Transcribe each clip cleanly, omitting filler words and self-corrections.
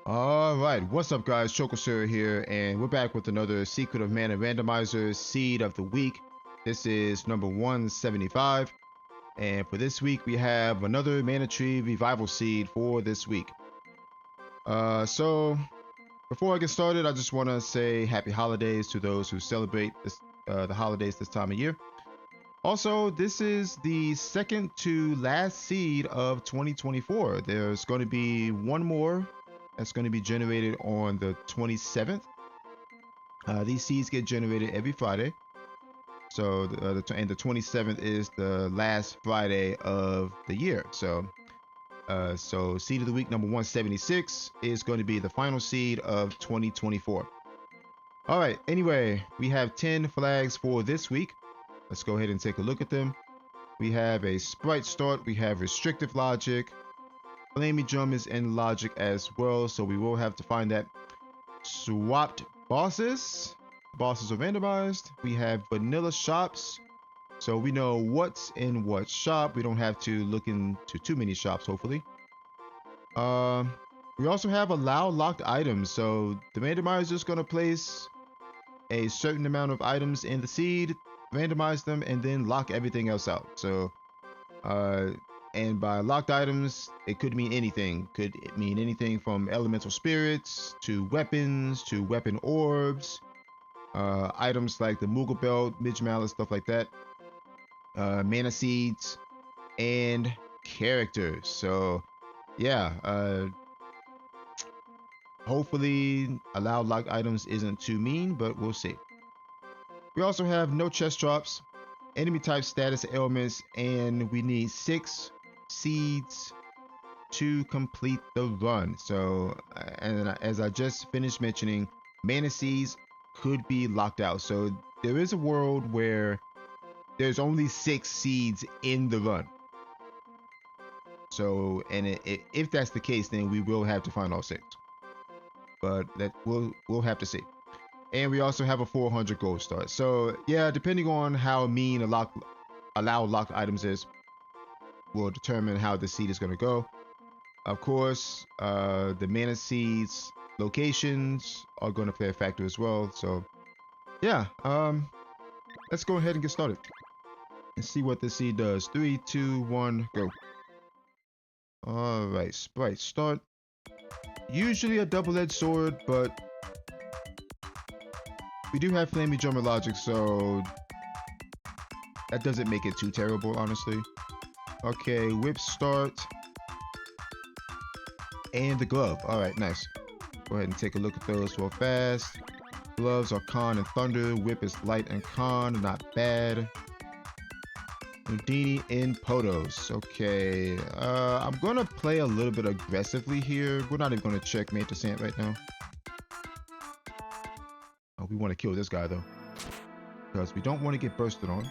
Alright, what's up guys, Chocosir here, and we're back with another Secret of Mana Randomizer Seed of the Week. This is number 175, and for this week we have another Mana Tree Revival Seed for this week. So before I get started, I just want to say happy holidays to those who celebrate the holidays this time of year. Also, this is the second to last seed of 2024. There's going to be one more that's going to be generated on the 27th. These seeds get generated every Friday. So the 27th is the last Friday of the year. So seed of the week number 176 is going to be the final seed of 2024. All right. Anyway, we have 10 flags for this week. Let's go ahead and take a look at them. We have a sprite start. We have restrictive logic. Flamey Drum is in logic as well, so we will have to find that. Swapped bosses. Bosses are randomized. We have vanilla shops, so we know what's in what shop. We don't have to look into too many shops, hopefully. We also have allow locked items, so the randomizer is going to place a certain amount of items in the seed, randomize them, and then lock everything else out. So and by locked items, it could mean anything. Could mean anything from elemental spirits to weapons to weapon orbs, items like the Moogle Belt, Midge Mallet, stuff like that, mana seeds, and characters. So yeah, hopefully allow locked items isn't too mean, but we'll see. We also have no chest drops, enemy type status ailments, and we need 6 seeds to complete the run. So and as I just finished mentioning, mana seeds could be locked out. So there is a world where there's only 6 seeds in the run. So if that's the case, then we will have to find all 6. But that we'll have to see. And we also have a 400 gold start. So yeah, depending on how mean allow locked items is, will determine how the seed is going to go. Of course, the mana seeds locations are going to play a factor as well. So yeah, let's go ahead and get started and see what this seed does. 3, 2, 1, go. All right, sprite start. Usually a double-edged sword, but we do have Flamey Drummer logic, so that doesn't make it too terrible, honestly. Okay, whip start. And the glove. Alright, nice. Go ahead and take a look at those real fast. Gloves are Con and Thunder. Whip is Light and Con. Not bad. Houdini in Potos. Okay. I'm gonna play a little bit aggressively here. We're not even gonna checkmate the Sant right now. Oh, we want to kill this guy though, because we don't want to get bursted on.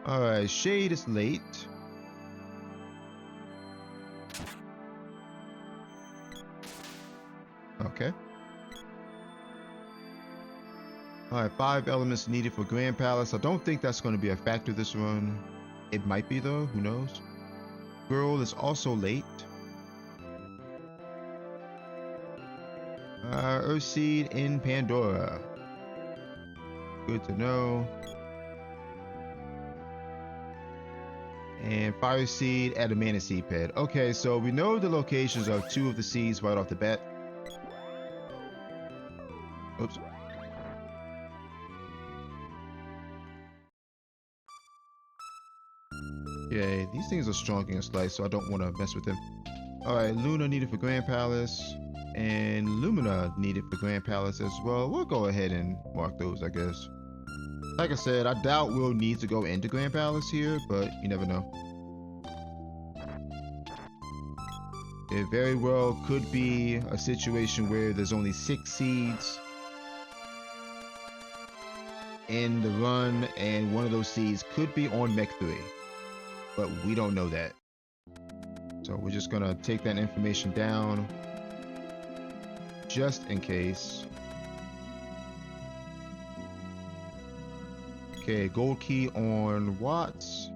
Alright, Shade is late. Okay. Alright, 5 elements needed for Grand Palace. I don't think that's going to be a factor this run. It might be though, who knows. Girl is also late. Earth Seed in Pandora. Good to know. And Fire Seed at a Mana Seed pad. Okay, so we know the locations of 2 of the seeds right off the bat. Oops. Okay, these things are strong against light, so I don't want to mess with them. Alright, Luna needed for Grand Palace. And Lumina needed for Grand Palace as well. We'll go ahead and mark those, I guess. Like I said, I doubt we'll need to go into Grand Palace here, but you never know. It very well could be a situation where there's only 6 seeds in the run, and one of those seeds could be on Mech 3. But we don't know that. So we're just gonna take that information down just in case. Okay, gold key on Watts.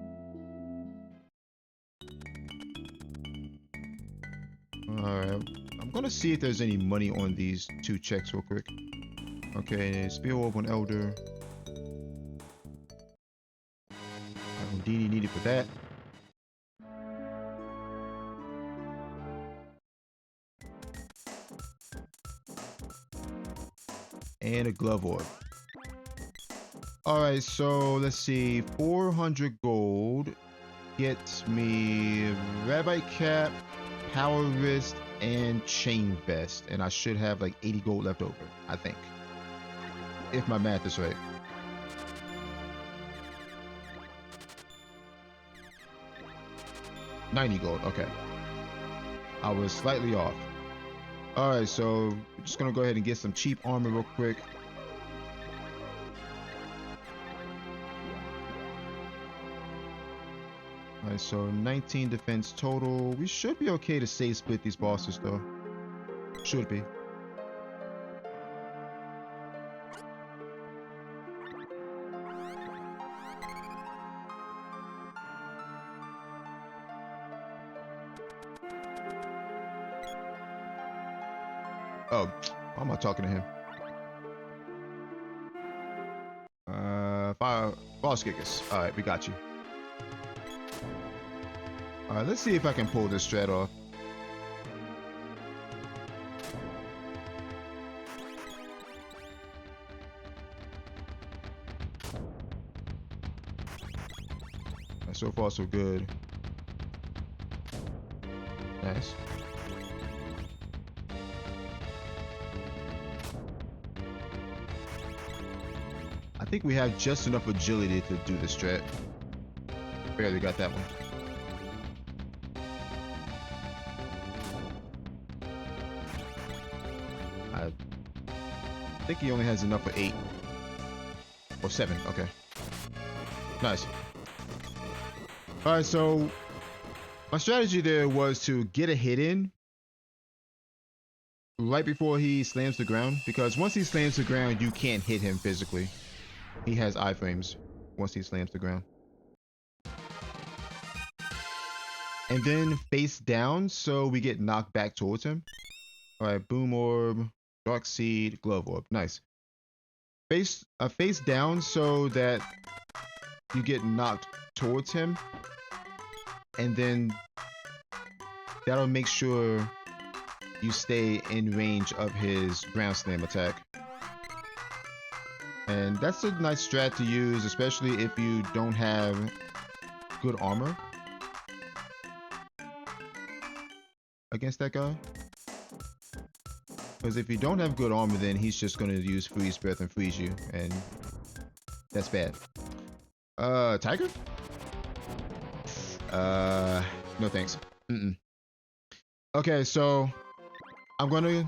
Alright, I'm gonna see if there's any money on these 2 checks real quick. Okay, Spear Orb on Elder. Houdini needed for that. And a Glove Orb. Alright, so let's see. 400 gold gets me Rabbi Cap, Power Wrist, and Chain Vest. And I should have like 80 gold left over, I think. If my math is right. $90 gold, okay. I was slightly off. Alright, so we're just gonna go ahead and get some cheap armor real quick. Alright, so 19 defense total. We should be okay to save split these bosses though. Should be. Oh, why am I talking to him? Fire Kickers. Alright, we got you. Alright, let's see if I can pull this strat off. So far, so good. Nice. I think we have just enough agility to do the strat. Barely got that one. I think he only has enough for 8 or 7. Okay. Nice. All right, so my strategy there was to get a hit in right before he slams the ground, because once he slams the ground, you can't hit him physically. He has iframes once he slams the ground. And then face down so we get knocked back towards him. All right, Boom Orb, Dark Seed, Glove Orb. Nice. Face down so that you get knocked towards him. And then that'll make sure you stay in range of his ground slam attack. And that's a nice strat to use, especially if you don't have good armor against that guy. Because if you don't have good armor, then he's just going to use Freeze Breath and freeze you, and that's bad. Tiger? No thanks. Okay, so I'm gonna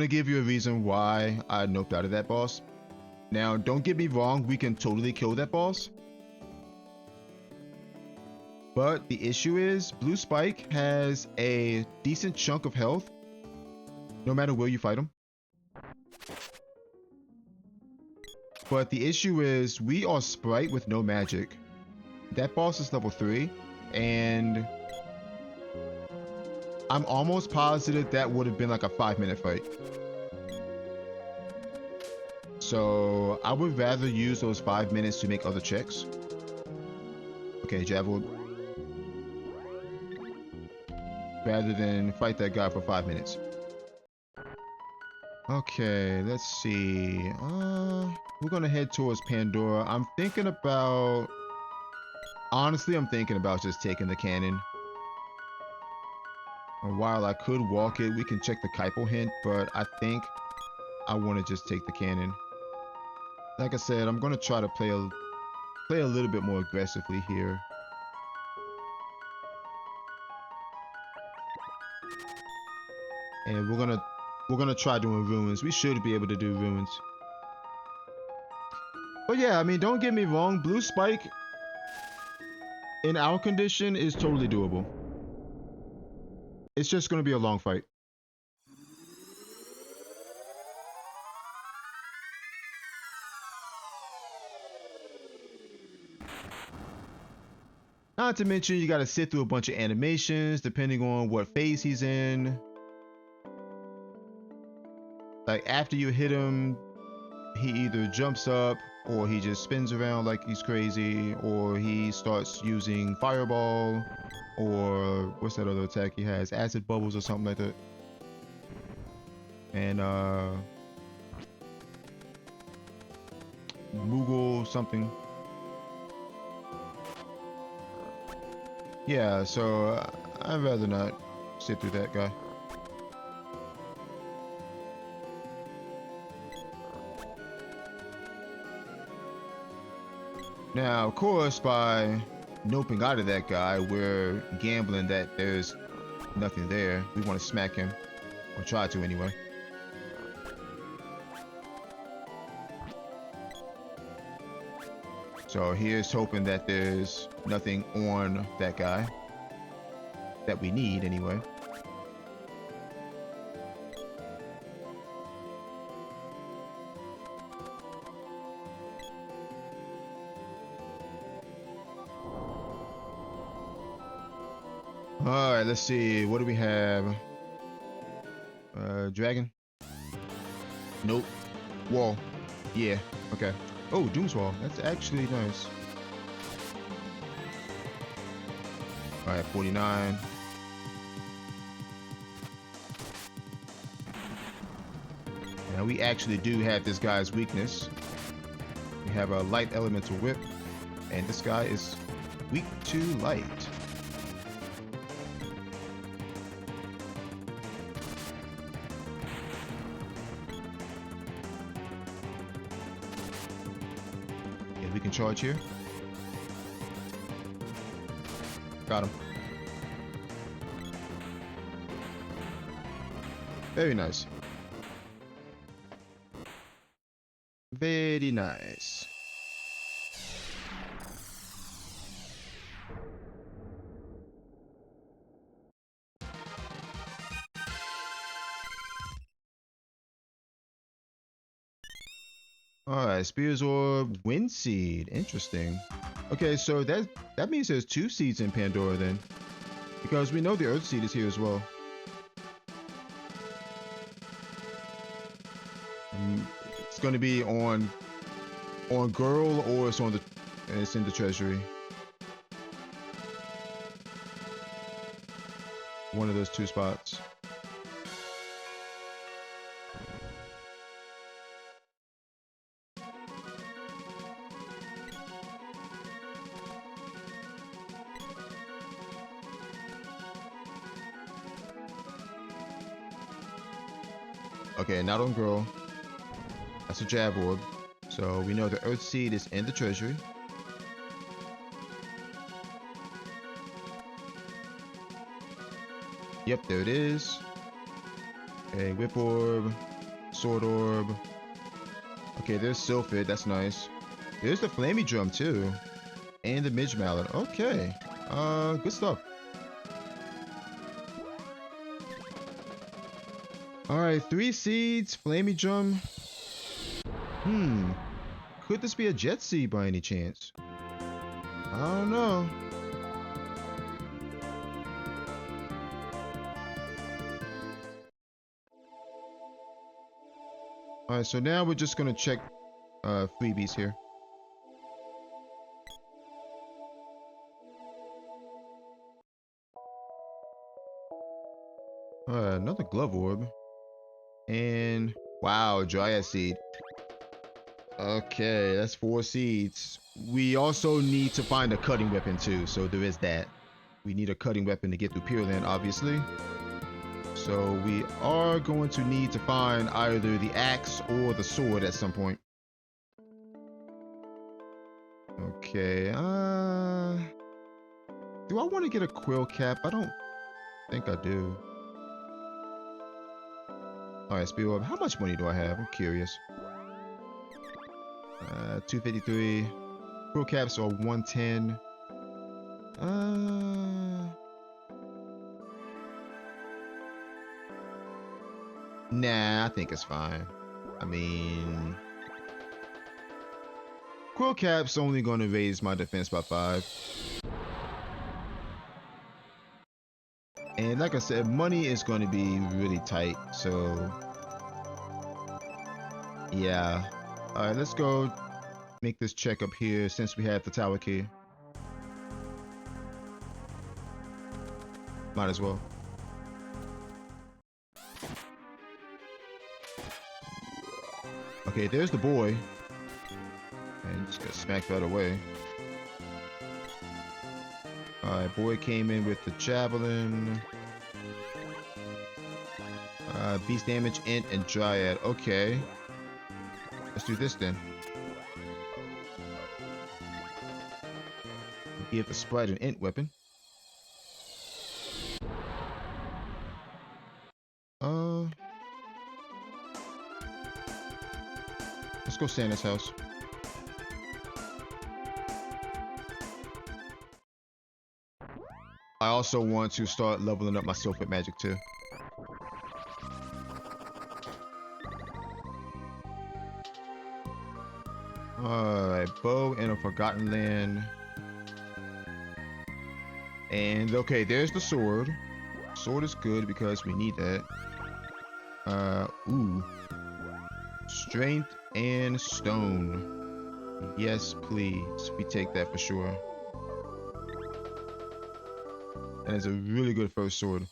give you a reason why I noped out of that boss. Now, don't get me wrong, we can totally kill that boss. But the issue is, Blue Spike has a decent chunk of health, no matter where you fight him. But the issue is, we are Sprite with no magic. That boss is level 3, and I'm almost positive that would have been like a 5-minute fight. So I would rather use those 5 minutes to make other checks. Okay, Javelin. Rather than fight that guy for 5 minutes. Okay, let's see. We're gonna head towards Pandora. Honestly, I'm thinking about just taking the cannon. And while I could walk it, we can check the Kaipo hint, but I think I want to just take the cannon. Like I said, I'm gonna try to play a little bit more aggressively here. And we're gonna try doing ruins. We should be able to do ruins. But yeah, I mean, don't get me wrong, Blue Spike in our condition is totally doable. It's just gonna be a long fight. Not to mention, you got to sit through a bunch of animations depending on what phase he's in. Like after you hit him, he either jumps up or he just spins around like he's crazy, or he starts using fireball, or what's that other attack he has? Acid bubbles or something like that. And Moogle something. Yeah, so I'd rather not sit through that guy. Now, of course, by noping out of that guy, we're gambling that there's nothing there. We want to smack him, or try to anyway. So here's hoping that there's nothing on that guy that we need anyway. All right, let's see. What do we have? Dragon? Nope. Wall. Yeah. Okay. Oh, Doomswall. That's actually nice. All right, 49. Now we actually do have this guy's weakness. We have a light elemental whip, and this guy is weak to light. Yeah, we can charge here. Got him. Very nice. Very nice. Alright, Spears Orb, Wind Seed. Interesting. Okay, so that means there's 2 seeds in Pandora then. Because we know the Earth Seed is here as well. It's gonna be on Girl, or it's in the treasury. One of those 2 spots. Okay, not on Girl. That's a Jab Orb. So we know the Earth Seed is in the treasury. Yep, there it is. Okay, Whip Orb, Sword Orb. Okay, there's Sylphid, that's nice. There's the Flamey Drum too. And the Midge Mallet. Okay. Good stuff. Alright, 3 seeds, Flamey Drum. Could this be a Jet Seed by any chance? I don't know. Alright, so now we're just gonna check freebies here. Another Glove Orb. And wow, Dryad Seed. Okay, that's 4 seeds. We also need to find a cutting weapon too, so there is that. We need a cutting weapon to get through Pure Land, obviously. So we are going to need to find either the axe or the sword at some point. Okay, do I want to get a quill cap? I don't think I do. Alright, Speed Orb. How much money do I have? I'm curious. 253. Quill caps are 110. Nah, I think it's fine. I mean, quill cap's only going to raise my defense by 5. And like I said, money is going to be really tight. So yeah. All right, let's go make this check up here since we have the tower key. Might as well. Okay, there's the boy. And just got smacked right away. Alright, boy came in with the javelin. Beast damage, int, and dryad. Okay. Let's do this then. Give the sprite an int weapon. Let's go Santa's house. I also want to start leveling up my Sylphid magic too. Alright, bow in a forgotten land. And okay, there's the sword. Sword is good because we need that. Ooh. Strength and stone. Yes, please. We take that for sure. That is a really good first sword.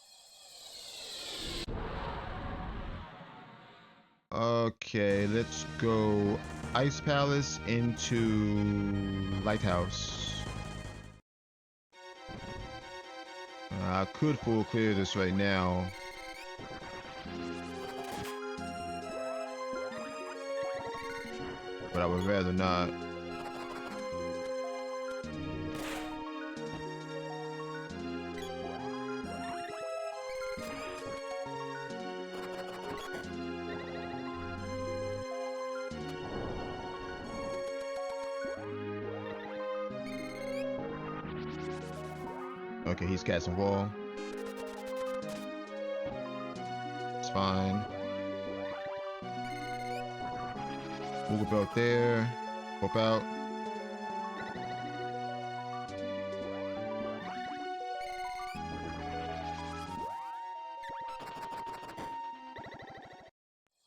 Okay, let's go Ice Palace into Lighthouse. I could full clear this right now. But I would rather not. Okay, he's casting wall. It's fine. Move about there. Pop out.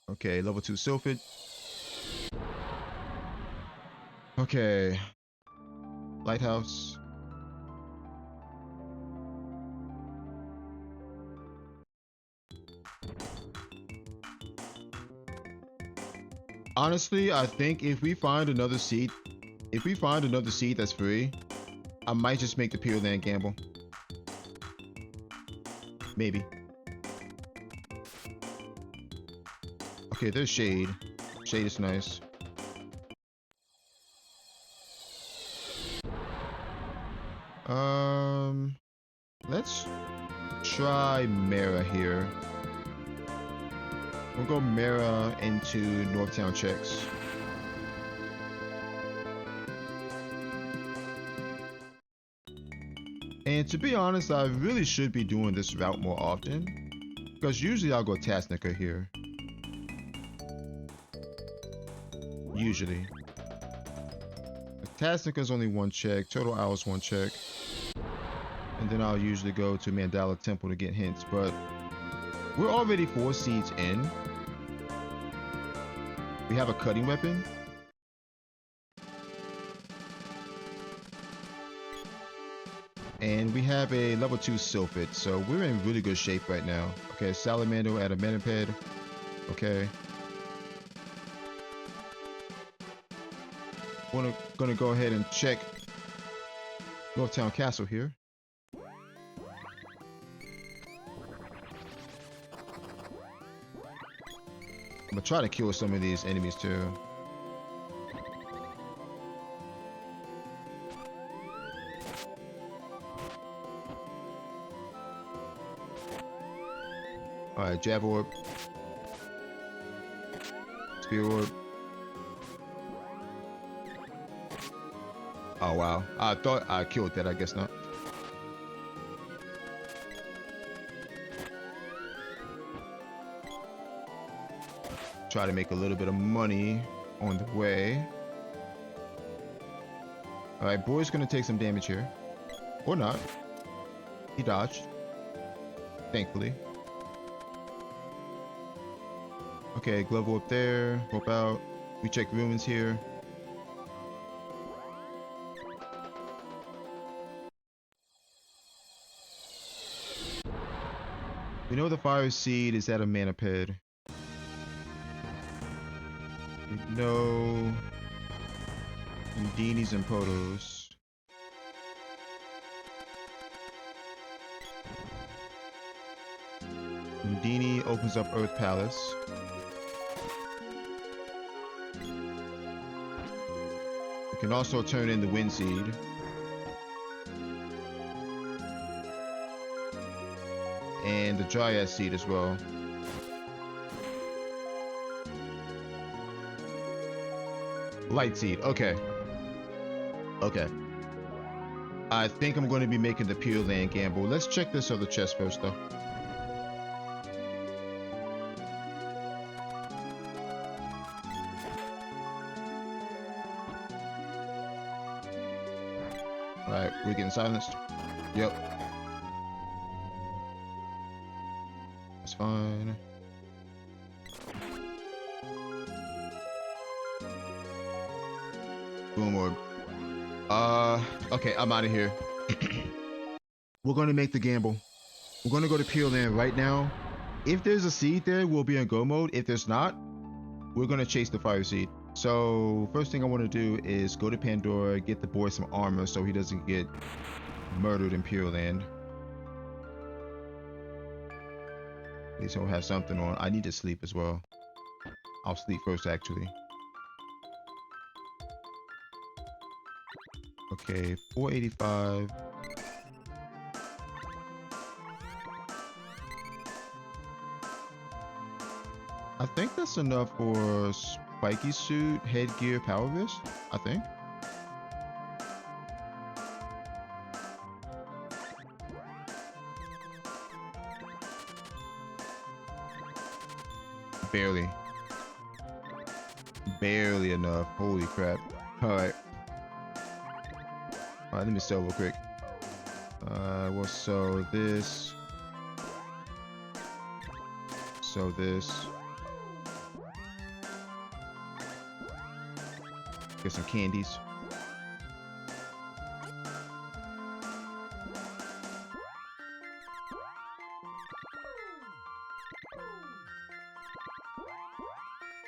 Okay, level 2 Sylphid. Okay. Lighthouse. Honestly, I think if we find another seed that's free, I might just make the Pure Land gamble. Maybe. Okay, there's Shade. Shade is nice. Let's try Mara here. We'll go Mara into Northtown checks. And to be honest, I really should be doing this route more often, because usually I'll go Tasnica here. Usually. Tasnica's only one check, Total Owl's one check. And then I'll usually go to Mandala Temple to get hints, but we're already 4 seeds in. We have a cutting weapon. And we have a level 2 Sylphid, so we're in really good shape right now. Okay, Salamander at a Meniped. Okay. We're gonna go ahead and check Northtown Castle here. I'm gonna try to kill some of these enemies too. Alright, Jab Orb. Spear Orb. Oh wow. I thought I killed that, I guess not. Try to make a little bit of money on the way. Alright, boy's gonna take some damage here. Or not. He dodged. thankfully. Okay, glove up there. Hope out. We check ruins here. We know the fire seed is at a manaped. We know Houdini's and Potos. Houdini opens up Earth Palace. We can also turn in the Wind Seed. And the Dryad Seed as well. Light Seed, okay. Okay. I think I'm going to be making the Pure Land gamble. Let's check this other chest first, though. Alright, we're getting silenced. Yep. That's fine. Boom orb. Okay, I'm out of here. We're gonna make the gamble. We're gonna go to Pure Land right now. If there's a seed there, we'll be in go mode. If there's not, we're gonna chase the fire seed. So first thing I want to do is go to Pandora, get the boy some armor so he doesn't get murdered in Pure Land. At least he'll have something on. I need to sleep as well. I'll sleep first, actually. Okay, 485. I think that's enough for spiky suit, headgear, power vest. I think. Barely. Barely enough. Holy crap. Alright. Alright, let me sell real quick. We'll sell this. Sell this. Get some candies.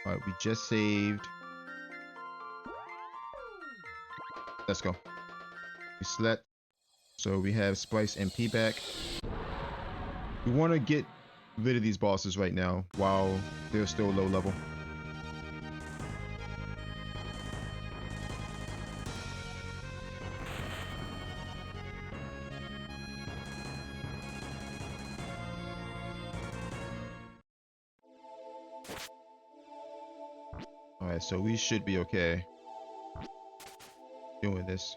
Alright, we just saved. Let's go. We slept. So we have Splice MP back. We want to get rid of these bosses right now while they're still low level. Alright, so we should be okay doing this.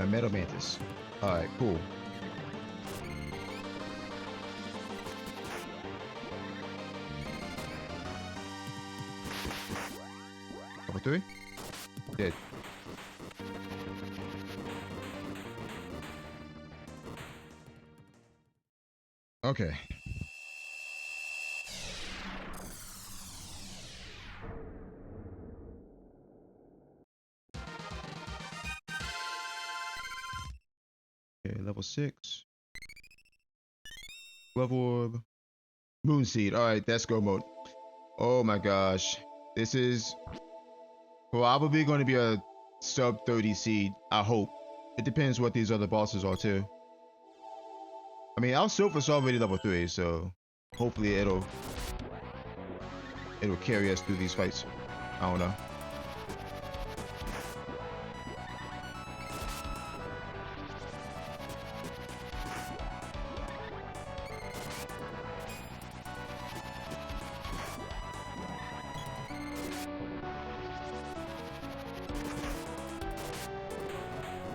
Metal Mantis. Alright, cool. Number 3? Dead. Okay. Okay, level 6. Glove orb. Moon seed. Alright, that's go mode. Oh my gosh. This is probably going to be a sub 30 seed. I hope. It depends what these other bosses are too. I mean, our Silver's already level 3, so hopefully it'll carry us through these fights. I don't know.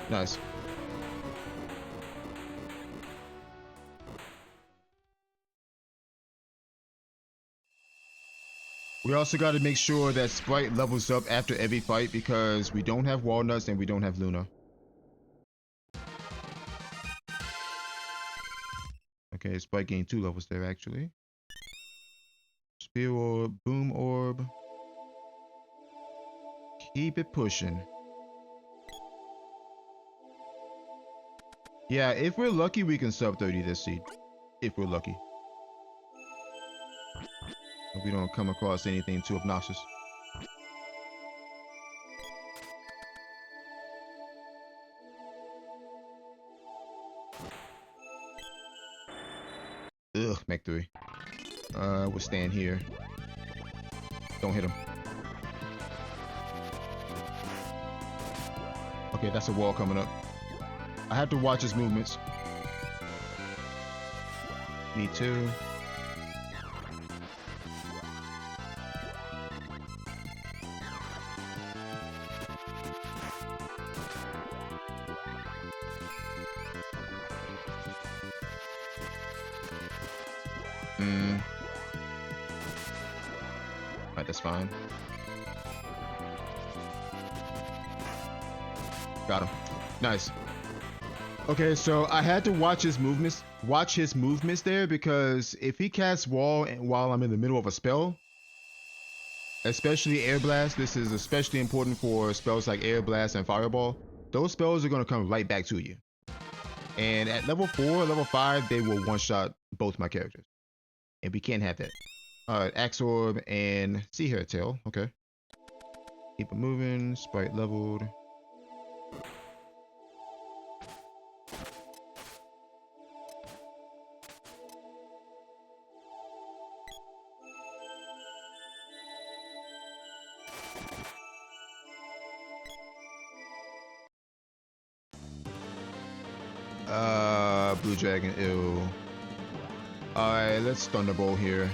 Nice. We also got to make sure that Sprite levels up after every fight because we don't have Walnuts and we don't have Luna. Okay, Sprite gained 2 levels there actually. Spear Orb, Boom Orb. Keep it pushing. Yeah, if we're lucky, we can sub 30 this seed. If we're lucky. If we don't come across anything too obnoxious. Ugh, Mech 3. We'll stand here. Don't hit him. Okay, that's a wall coming up. I have to watch his movements. Me too. Alright, that's fine. Got him. Nice. Okay, so I had to watch his movements there because if he casts wall while I'm in the middle of a spell, especially Air Blast, this is especially important for spells like Air Blast and Fireball, those spells are going to come right back to you. And at level 4, level 5, they will one-shot both my characters. And we can't have that. Alright, Axe Orb and Sea Hair Tail. Okay. Keep it moving. Sprite leveled. Blue Dragon, ew. Alright, let's Thunderbolt here.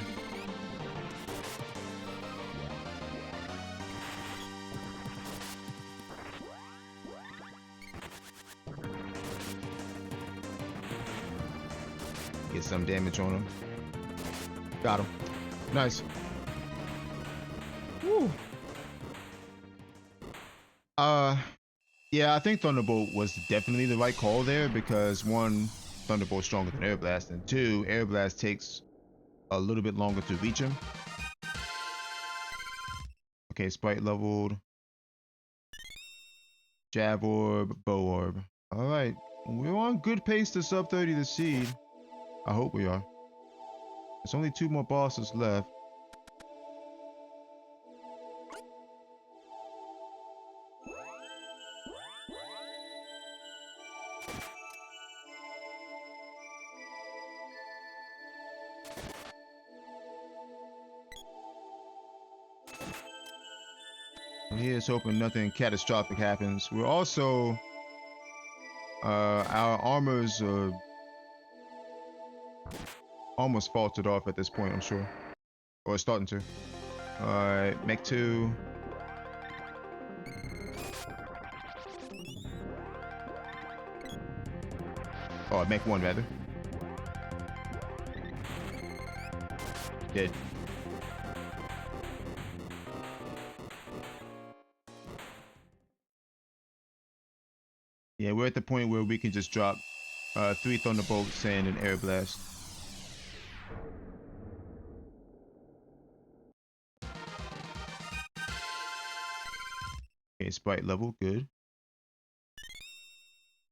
Get some damage on him. Got him. Nice. Woo. Yeah, I think Thunderbolt was definitely the right call there because 1, Thunderbolt's stronger than Air Blast, and 2, Air Blast takes a little bit longer to reach him. Okay, Sprite leveled. Jab Orb, Bow Orb. Alright, we're on good pace to sub 30 the seed. I hope we are. There's only 2 more bosses left. Here's hoping nothing catastrophic happens. We're also our armors are almost faltered off at this point, I'm sure. Or it's starting to. Alright, Mech 2. Oh, Mech 1 rather. Dead. Yeah, we're at the point where we can just drop 3 Thunderbolts and an Air Blast. Okay, Sprite level, good.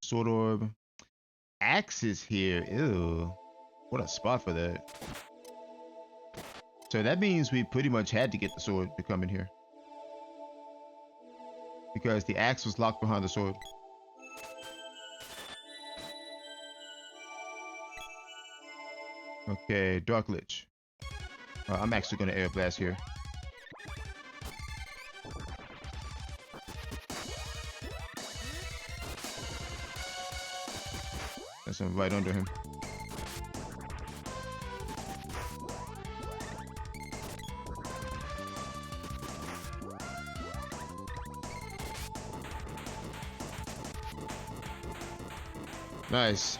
Sword Orb. Axe is here, ew. What a spot for that. So that means we pretty much had to get the sword to come in here. Because the axe was locked behind the sword. Okay, Dark Lich. I'm actually going to Air Blast here. That's right under him. Nice.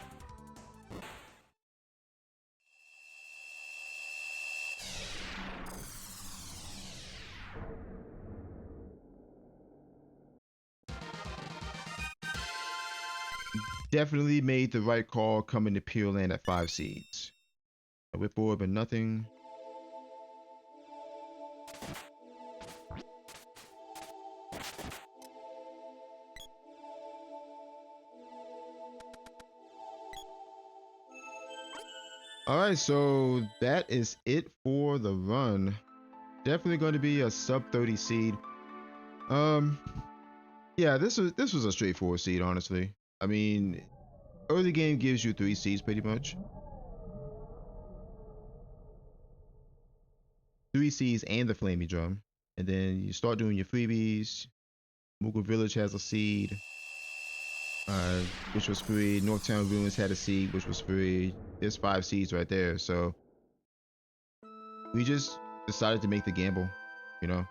definitely made the right call coming to Pure Land at 5 seeds. A whip orb and nothing. All right, so that is it for the run. Definitely going to be a sub 30 seed. Yeah, this was a straightforward seed, honestly. I mean, early game gives you 3 seeds pretty much. 3 seeds and the flamey drum, and then you start doing your freebies. Moogle Village has a seed, which was free. Northtown Ruins had a seed, which was free. There's 5 seeds right there. So we just decided to make the gamble, you know.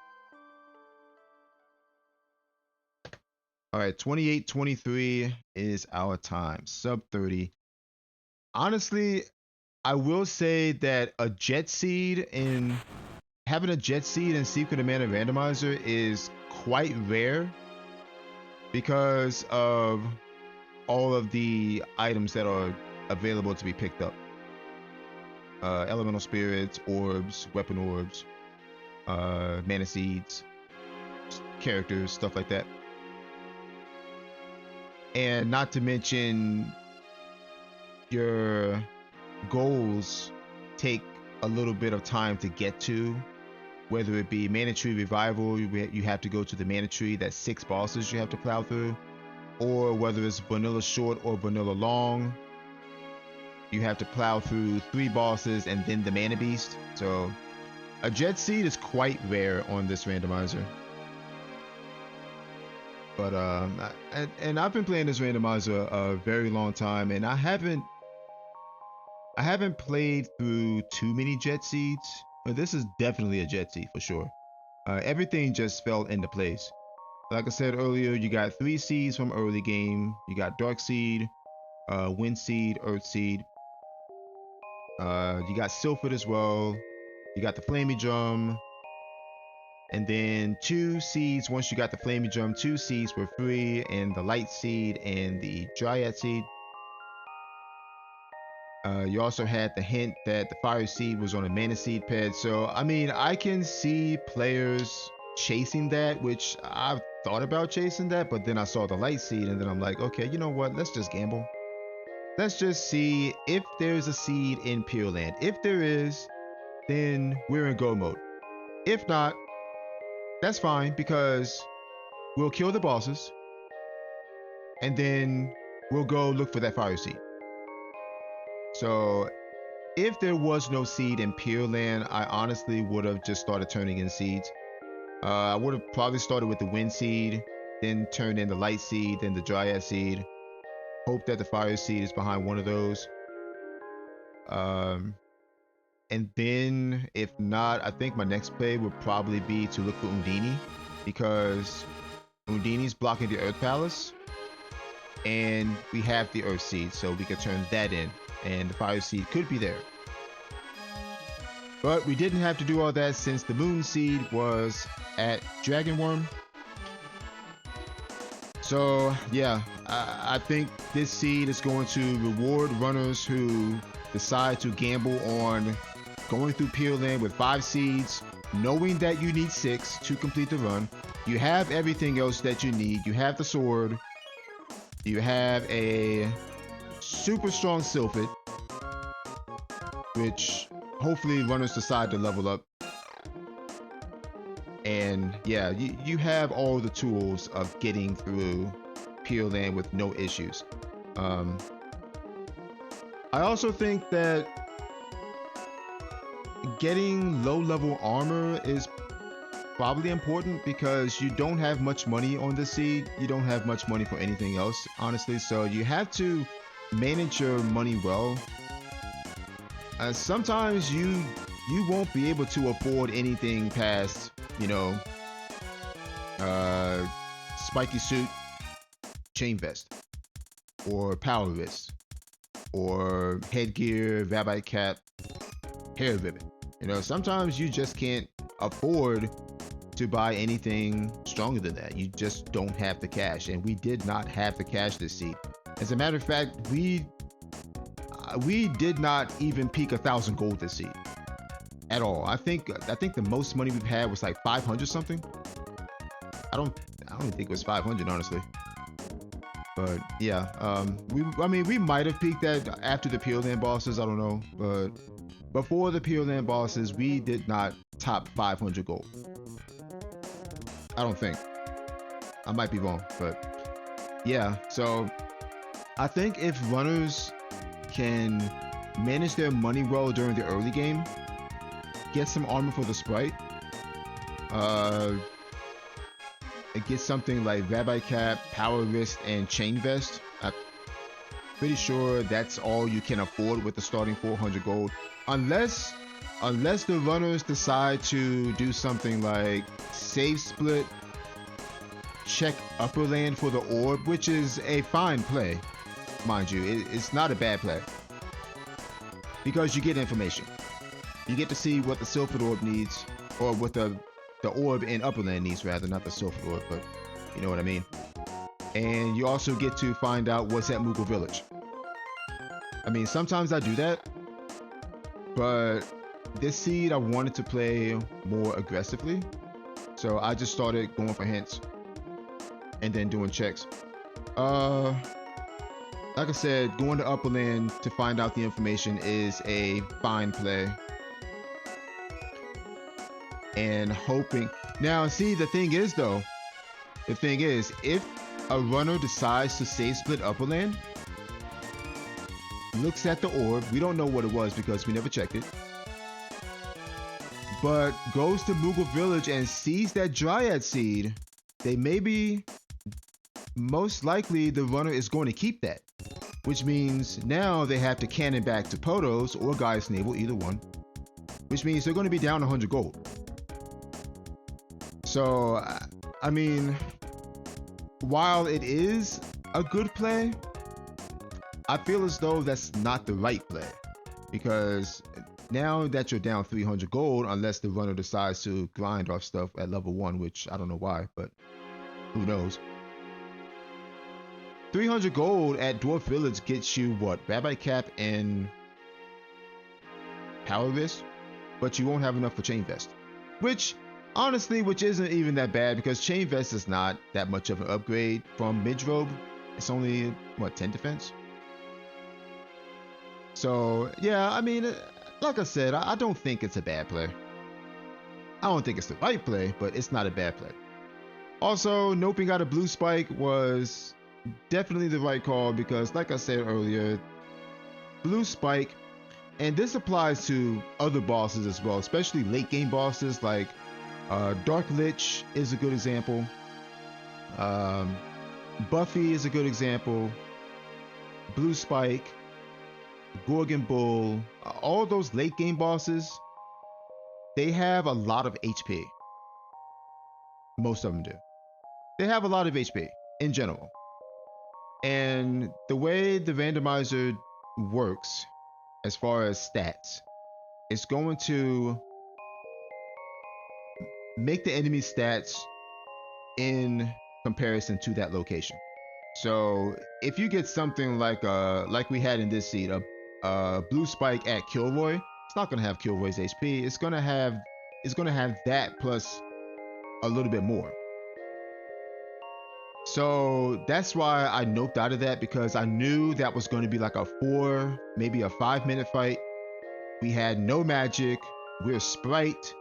All right, 28-23 is our time. Sub 30. Honestly, I will say that a jet seed in having a jet seed in Secret of Mana Randomizer is quite rare because of all of the items that are available to be picked up. Elemental spirits, orbs, weapon orbs, mana seeds, characters, stuff like that. And not to mention your goals take a little bit of time to get to, whether it be Mana Tree Revival, you have to go to the Mana Tree, that's 6 bosses you have to plow through, or whether it's Vanilla Short or Vanilla Long, you have to plow through 3 bosses and then the Mana Beast. So a jet seed is quite rare on this randomizer. But and I've been playing this randomizer a very long time, and I haven't played through too many jet seeds, but this is definitely a jet seed for sure. Everything just fell into place. Like I said earlier, you got 3 seeds from early game. You got Dark Seed, Wind Seed, Earth Seed. You got Sylphid as well. You got the Flamey Drum. And then 2 seeds, once you got the Flamey Drum, 2 seeds were free, and the Light Seed and the Dryad Seed. You also had the hint that the Fire Seed was on a Mana Seed ped. So, I mean, I can see players chasing that, which I've thought about chasing that, but then I saw the Light Seed, and then I'm like, okay, you know what? Let's just gamble. Let's just see if there's a seed in Pure Land. If there is, then we're in go mode. If not, that's fine, because we'll kill the bosses and then we'll go look for that Fire Seed. So if there was no seed in Pure Land, I honestly would have just started turning in seeds. I would have probably started with the Wind Seed, then turned in the Light Seed, then the Dryad Seed. Hope that the Fire Seed is behind one of those. And then, if not, I think my next play would probably be to look for Undini, because Undini's blocking the Earth Palace, and we have the Earth Seed, so we could turn that in, and the Fire Seed could be there. But we didn't have to do all that since the Moon Seed was at Dragonworm. So yeah, I think this seed is going to reward runners who decide to gamble on going through Pure Land with 5 seeds, knowing that you need 6 to complete the run. You have everything else that you need. You have the sword. You have a super strong Sylphid, which hopefully runners decide to level up. And yeah, you have all the tools of getting through Pure Land with no issues. I also think that getting low-level armor is probably important, because you don't have much money on this seed. You don't have much money for anything else, honestly. So you have to manage your money well. Sometimes you won't be able to afford anything past, you know, spiky suit, chain vest, or power wrist, or headgear, rabbit cap, hair ribbon. You know, sometimes you just can't afford to buy anything stronger than that. You just don't have the cash, and we did not have the cash this seed. As a matter of fact, we did not even peak 1,000 gold this seed at all. I think the most money we've had was like 500 something. I don't even think it was 500 honestly. But yeah, we might have peaked that after the Pure Land bosses. I don't know, but before the Pure Land bosses, we did not top 500 gold. I don't think. I might be wrong, but yeah. So I think if runners can manage their money well during the early game, get some armor for the sprite, get something like Rabbi Cap, Power Wrist, and Chain Vest. I'm pretty sure that's all you can afford with the starting 400 gold, unless the runners decide to do something like save split, check upper land for the orb, which is a fine play, mind you. It's not a bad play because you get information. You get to see what the Sylphid orb needs, or what the orb in upper land needs, rather, not the Sylphid orb, but you know what I mean. And you also get to find out what's at Moogle Village. I mean, sometimes I do that, but this seed I wanted to play more aggressively, so I just started going for hints and then doing checks. Like I said, going to upper land to find out the information is a fine play. And hoping. Now, see, the thing is, if a runner decides to save split upper land, looks at the orb, we don't know what it was because we never checked it, but goes to Moogle Village and sees that Dryad seed, they maybe, most likely, the runner is going to keep that, which means now they have to cannon back to Potos or Gaia's Navel, either one, which means they're going to be down 100 gold. So, I mean, while it is a good play, I feel as though that's not the right play, because now that you're down 300 gold, unless the runner decides to grind off stuff at level 1, which I don't know why, but who knows. 300 gold at Dwarf Village gets you what? Rabbi Cap and Power Wrist, but you won't have enough for Chain Vest, which isn't even that bad, because Chain Vest is not that much of an upgrade from Midrobe. It's only, what, 10 defense? So, yeah, I mean, like I said, I don't think it's a bad play. I don't think it's the right play, but it's not a bad play. Also, noping out a blue spike was definitely the right call, because like I said earlier, blue spike, and this applies to other bosses as well, especially late game bosses like Dark Lich is a good example. Buffy is a good example. Blue Spike, Gorgon Bull, all those late game bosses, they have a lot of HP. Most of them do. They have a lot of HP in general. And the way the randomizer works as far as stats, it's going to make the enemy stats in comparison to that location. So if you get something like we had in this seed, a blue spike at Kilroy, it's not gonna have Kilroy's HP. It's gonna have that plus a little bit more. So that's why I noped out of that, because I knew that was going to be like a 4, maybe a 5-minute fight. We had no magic, we're sprite,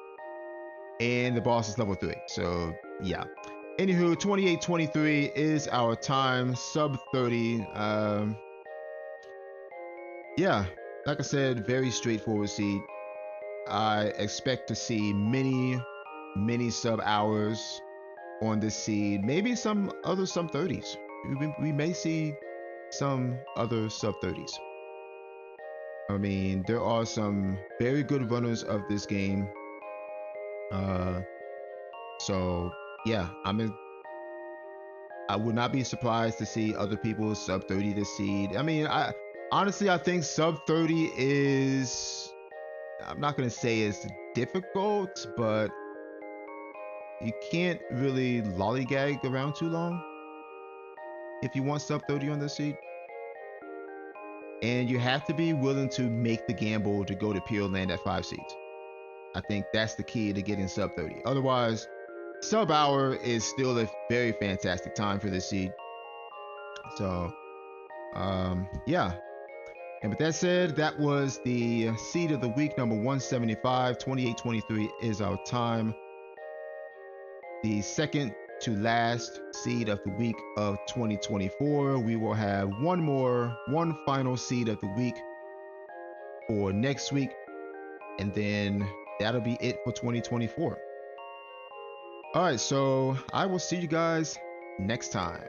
and the boss is level 3. So yeah. Anywho, 28-23 is our time, sub 30. Yeah, like I said, very straightforward seed. I expect to see many sub hours on this seed. Maybe some other sub 30s. We may see some other sub 30s. I mean, there are some very good runners of this game. So yeah, I would not be surprised to see other people sub 30 this seed. I mean, honestly, I think sub 30 is, I'm not going to say it's difficult, but you can't really lollygag around too long if you want sub 30 on this seed. and you have to be willing to make the gamble to go to Pure Land at 5 seeds. I think that's the key to getting sub 30. Otherwise, sub hour is still a very fantastic time for this seed. So, yeah. And with that said, that was the seed of the week, number 175. 2823 is our time. The second to last seed of the week of 2024. We will have one final seed of the week for next week, and then that'll be it for 2024. All right, so I will see you guys next time.